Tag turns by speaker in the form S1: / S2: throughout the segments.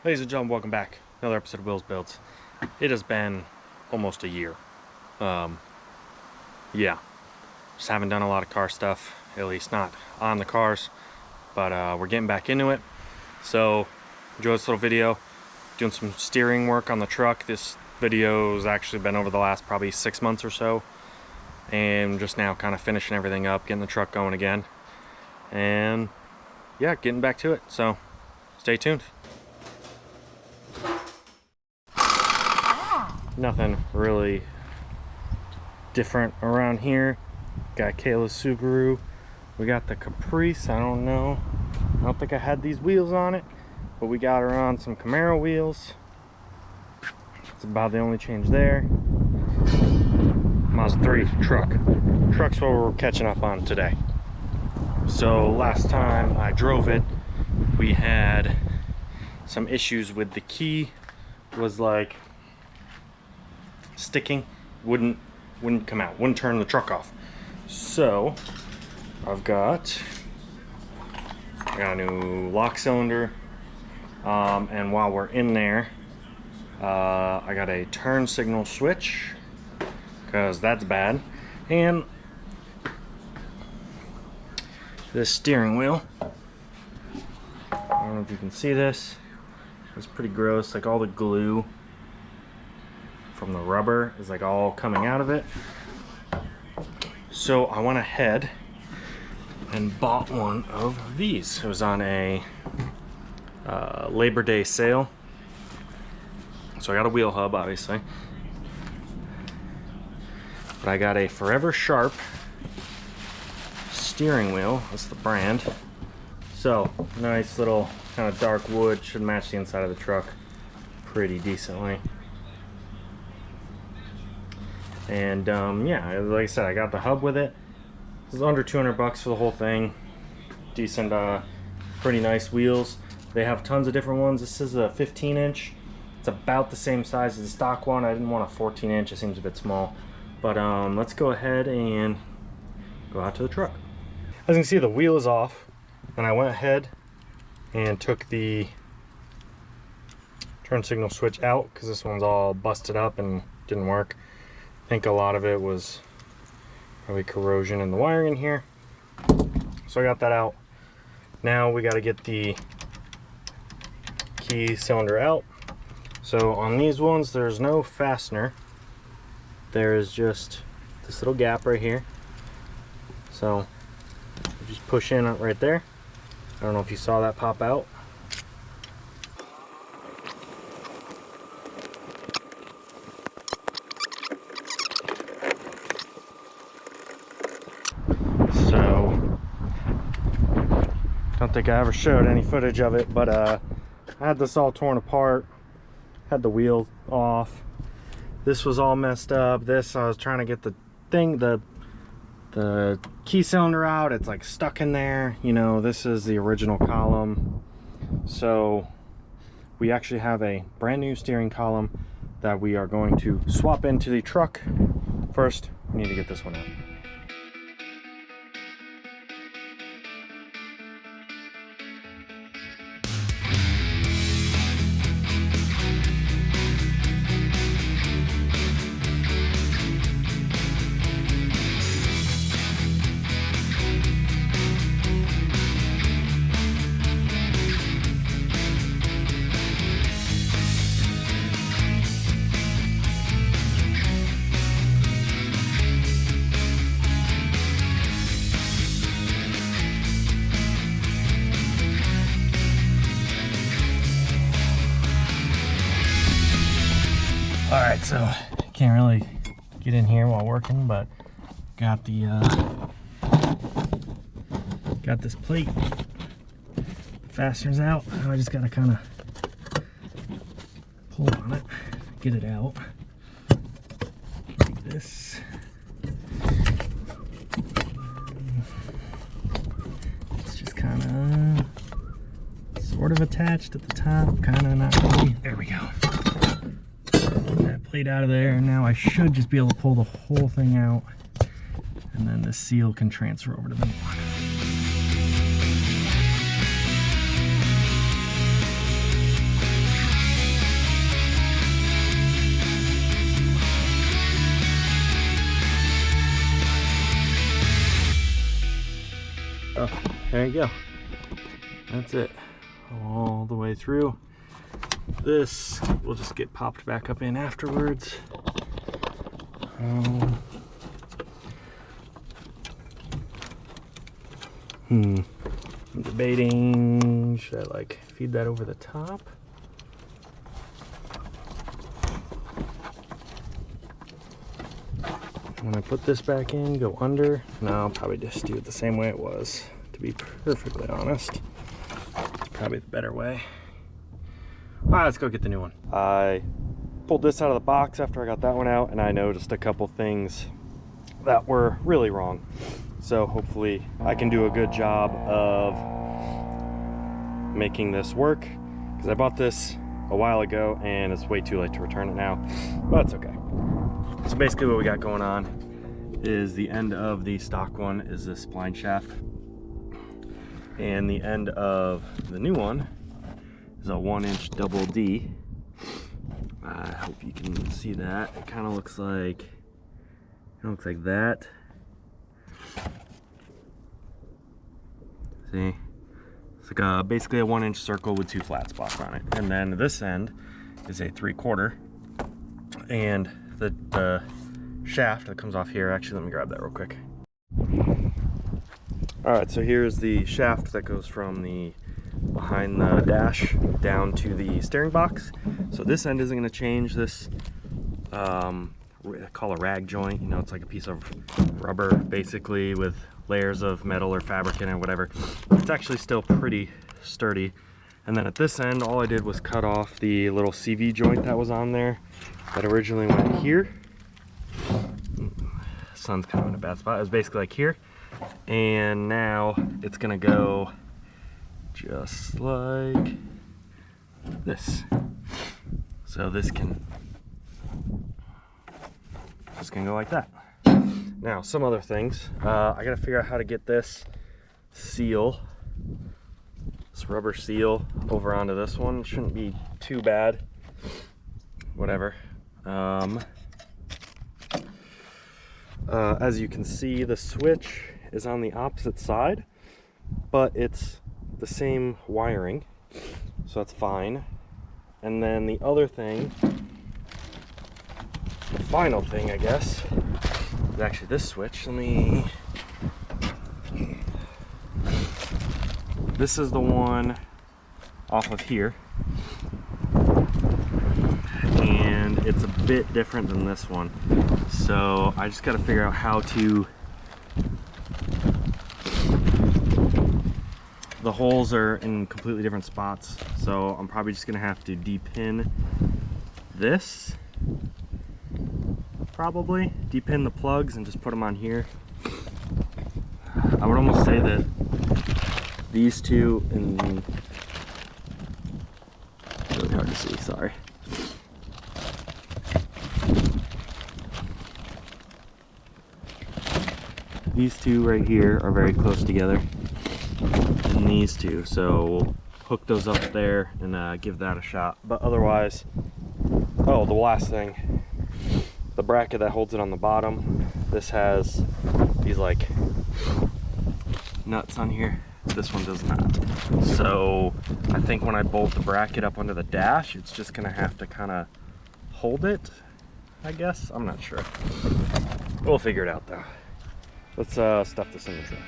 S1: Ladies and gentlemen, welcome back. Another episode of Will's Builds. It has been almost a year. Yeah, just haven't done a lot of car stuff, at least not on the cars, but we're getting back into it. So enjoy this little video. Doing some steering work on the truck. This video has actually been over the last probably 6 months or so, and just now kind of finishing everything up, getting the truck going again, and yeah, getting back to it. So stay tuned. Nothing really different around here. Got Kayla's Subaru. We got the Caprice. I don't think I had these wheels on it, but we got her on some Camaro wheels. That's about the only change there. Mazda 3 truck. Truck's what we're catching up on today. So last time I drove it, we had some issues with the key. Was like sticking, wouldn't come out, wouldn't turn the truck off. So I got a new lock cylinder, and while we're in there, I got a turn signal switch because that's bad, and this steering wheel. I don't know if you can see this. It's pretty gross. Like all the glue from the rubber is like all coming out of it. So I went ahead and bought one of these. It was on a Labor Day sale. So I got a wheel hub, obviously, but I got a Forever Sharp steering wheel. That's the brand. So nice little kind of dark wood, should match the inside of the truck pretty decently. And yeah, like I said, I got the hub with it. This is under 200 bucks for the whole thing. Decent, pretty nice wheels. They have tons of different ones. This is a 15-inch. It's about the same size as the stock one. I didn't want a 14-inch. It seems a bit small. But let's go ahead and go out to the truck. As you can see, the wheel is off, and I went ahead and took the turn signal switch out because this one's all busted up and didn't work. I think a lot of it was probably corrosion in the wiring in here. So I got that out. Now we got to get the key cylinder out. So on these ones, there's no fastener. There is just this little gap right here. So you just push in right there. I don't know if you saw that pop out. So, don't think I ever showed any footage of it, but I had this all torn apart, had the wheel off. This was all messed up. This, I was trying to get the thing, the key cylinder out. It's like stuck in there. You know, this is the original column. So we actually have a brand new steering column that we are going to swap into the truck. First, we need to get this one out. All right, so can't really get in here while working, but got the got this plate, fasteners out. Now I just gotta kind of pull on it, get it out like this. It's just kind of sort of attached at the top, kind of not really. There we go. That plate out of there, and now I should just be able to pull the whole thing out, and then the seal can transfer over to the new one. there you go. That's it, all the way through. This will just get popped back up in afterwards. I'm debating, should I like feed that over the top? When I put this back in, go under? No, I'll probably just do it the same way it was, to be perfectly honest. It's probably the better way. All right, let's go get the new one. I pulled this out of the box after I got that one out, and I noticed a couple things that were really wrong. So hopefully I can do a good job of making this work, because I bought this a while ago and it's way too late to return it now, but it's okay. So basically what we got going on is the end of the stock one is this spline shaft, and the end of the new one is a 1-inch double D. I hope you can see that. It kind of looks like that. See, it's like basically a 1-inch circle with 2 flat spots on it, and then this end is a 3/4, and the shaft that comes off here, actually let me grab that real quick. All right, so here's the shaft that goes from the behind the dash down to the steering box. So this end isn't going to change. This I call a rag joint, you know, it's like a piece of rubber basically with layers of metal or fabric in it or whatever. It's actually still pretty sturdy. And then at this end, all I did was cut off the little CV joint that was on there that originally went here. Sun's kind of in a bad spot. It was basically like here, and now it's gonna go just like this. So this can go like that. Now some other things, I gotta figure out how to get this seal, this rubber seal, over onto this one. Shouldn't be too bad, whatever. As you can see, the switch is on the opposite side, but it's the same wiring, so that's fine. And then the other thing, the final thing I guess, is actually this switch. This is the one off of here, and it's a bit different than this one. So I just got to figure out how to, the holes are in completely different spots, so I'm probably just gonna have to depin this, probably depin the plugs and just put them on here. I would almost say that these two, and really hard to see, sorry. These two right here are very close together, and these two, so we'll hook those up there and give that a shot. But otherwise, oh, the last thing, the bracket that holds it on the bottom, this has these like nuts on here. This one does not. So I think when I bolt the bracket up onto the dash, it's just gonna have to kind of hold it, I guess. I'm not sure. We'll figure it out though. Let's stuff this in the truck.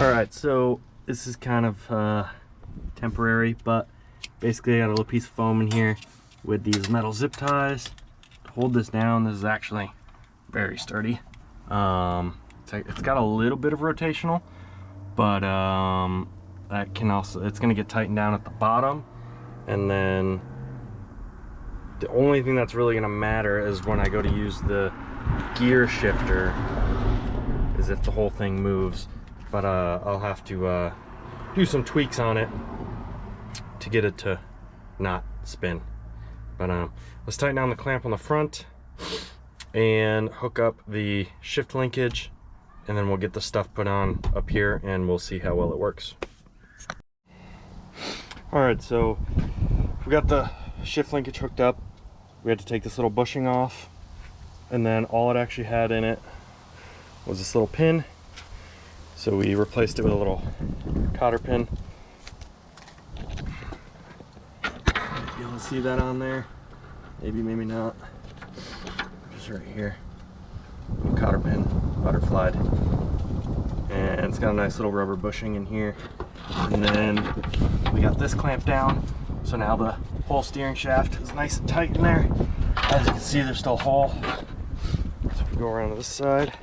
S1: Alright, so this is kind of temporary, but basically I got a little piece of foam in here with these metal zip ties to hold this down. This is actually very sturdy. It's got a little bit of rotational, but that can also, it's going to get tightened down at the bottom, and then the only thing that's really going to matter is when I go to use the gear shifter, is if the whole thing moves. But I'll have to do some tweaks on it to get it to not spin. But let's tighten down the clamp on the front and hook up the shift linkage, and then we'll get the stuff put on up here and we'll see how well it works. All right, so we got the shift linkage hooked up. We had to take this little bushing off, and then all it actually had in it was this little pin. So we replaced it with a little cotter pin. Be able to see that on there. Maybe, maybe not. Just right here. Little cotter pin, butterflied. And it's got a nice little rubber bushing in here. And then we got this clamp down. So now the whole steering shaft is nice and tight in there. As you can see, there's still a hole. So if we go around to this side,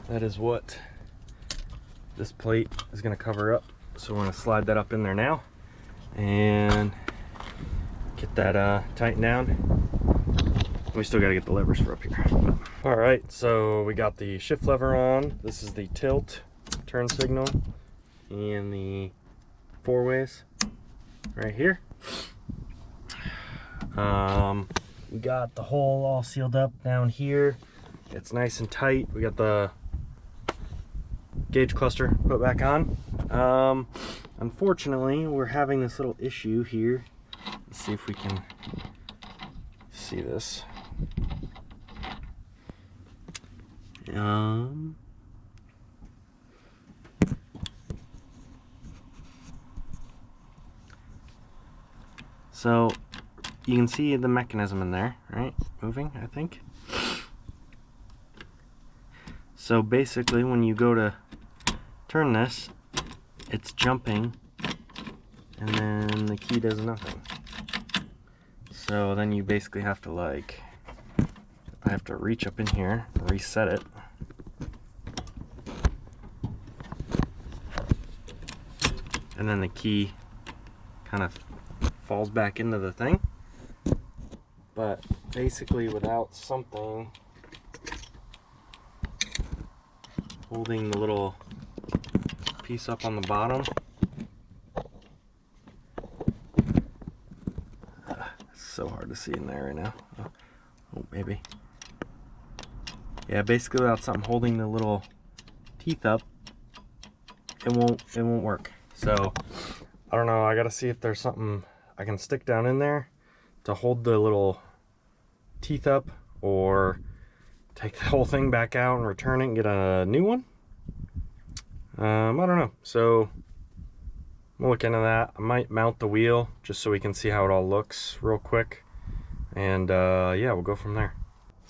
S1: that is what this plate is going to cover up. So we're going to slide that up in there now and get that tightened down. We still got to get the levers for up here. All right, so we got the shift lever on. This is the tilt turn signal and the 4-ways right here. We got the hole all sealed up down here. It's nice and tight. We got the gauge cluster put back on. Unfortunately, we're having this little issue here. Let's see if we can see this. So you can see the mechanism in there, right? Moving, I think. So basically, when you go to turn this, it's jumping, and then the key does nothing. So then you basically have to, like, I have to reach up in here, reset it. And then the key kind of falls back into the thing. But basically, without something holding the little piece up on the bottom, it's so hard to see in there right now. Oh, maybe. Yeah, basically without something holding the little teeth up, it won't work. So I don't know, I gotta see if there's something I can stick down in there to hold the little teeth up, or take the whole thing back out and return it and get a new one. I don't know, so I'm gonna look into that. I might mount the wheel just so we can see how it all looks real quick, and yeah, we'll go from there.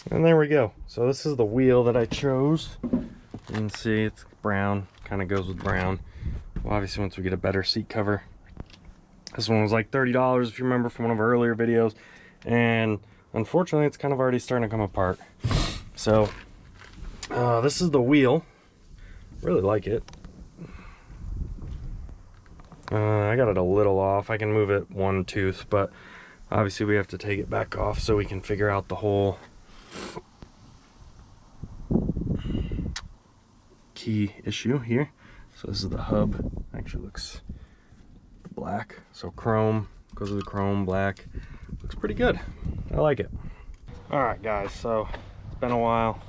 S1: And there we go. So this is the wheel that I chose. You can see it's brown, kind of goes with brown. Well, obviously once we get a better seat cover. This one was like $30 if you remember from one of our earlier videos, and unfortunately it's kind of already starting to come apart. So this is the wheel. Really like it. I got it a little off. I can move it one tooth, but obviously we have to take it back off so we can figure out the whole key issue here. So this is the hub. Actually looks black, so chrome goes with the chrome. Black looks pretty good. I like it. All right guys, so it's been a while,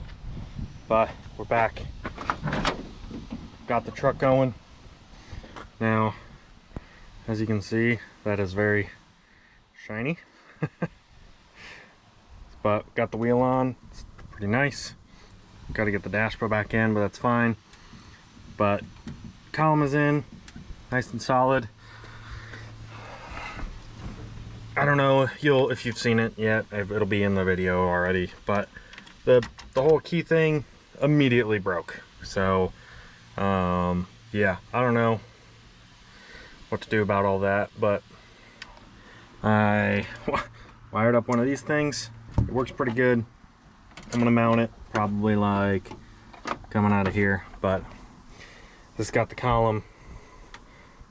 S1: but we're back. Got the truck going now. As you can see, that is very shiny. But got the wheel on, it's pretty nice. Got to get the dash put back in, but that's fine. But column is in, nice and solid. I don't know if you've seen it yet, it'll be in the video already, but the whole key thing immediately broke. So yeah, I don't know what to do about all that, but I wired up one of these things. It works pretty good. I'm gonna mount it probably like coming out of here, but this got the column,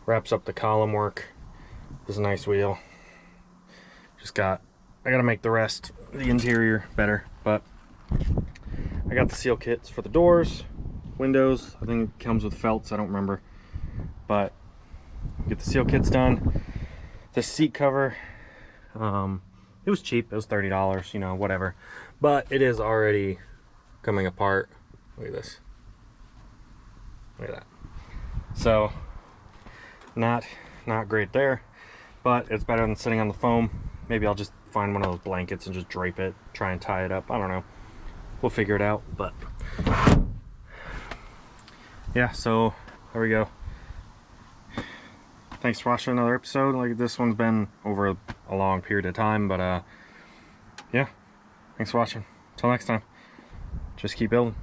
S1: wraps up the column work. This is a nice wheel. I gotta make the rest, the interior, better, but I got the seal kits for the doors, windows. I think it comes with felts, I don't remember, but get the seal kits done. The seat cover, it was cheap. It was $30, you know, whatever. But it is already coming apart. Look at this. Look at that. So, not great there, but it's better than sitting on the foam. Maybe I'll just find one of those blankets and just drape it, try and tie it up. I don't know. We'll figure it out, but yeah, so there we go. Thanks for watching another episode. Like, this one's been over a long period of time, but yeah, thanks for watching. Till next time, just keep building.